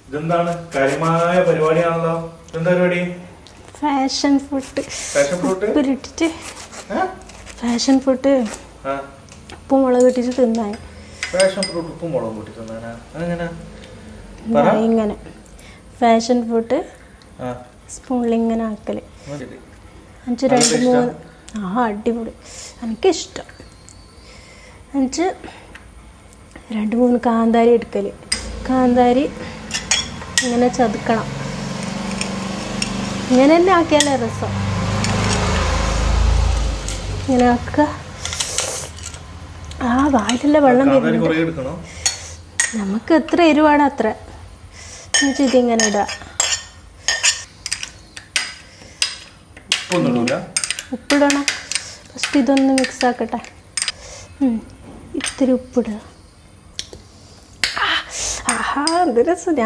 ഇതെന്താണ് കാര്യമായ പരിപാടിയാണല്ലോ. എന്താ പരിപാടി? Fashion food. ഫാഷൻ ഫ്രൂട്ട് ഉപ്പിലിട്ടിട്ട് ഫാഷൻ ഫുഡ് ഉപ്പും മുളക് ഇട്ടിട്ട് തിന്നാൻ. ഫാഷൻ ഫ്രൂട്ട് ഉപ്പും മുളകും കൂട്ടി തിന്നാനാ? അതെങ്ങനെ? ഇങ്ങനെ ഫാഷൻ ഫുഡ് സ്പൂണിൽ ഇങ്ങനെ ആക്കല്. 5 2 3 അടിപൊളി. എനിക്കിഷ്ടം. 5 2 3 കാന്താരി എടുക്കല്. കാന്താരി ഇങ്ങനെ ചതുക്കണം. ഇങ്ങനെ തന്നെ ആക്കിയാലേ രസം. ഇങ്ങനെ ആക്കുക. വായിലുള്ള വെള്ളം വരുന്നുണ്ട്. നമുക്ക് എത്ര എരിവാണ് അത്ര. ഇതിങ്ങനെ ഇടാം. ഉപ്പിടണം. ഫസ്റ്റ് ഇതൊന്ന് മിക്സ് ആക്കട്ടെ. ഇത്തിരി ഉപ്പിടുക. എന്ത് രസം. ഞാൻ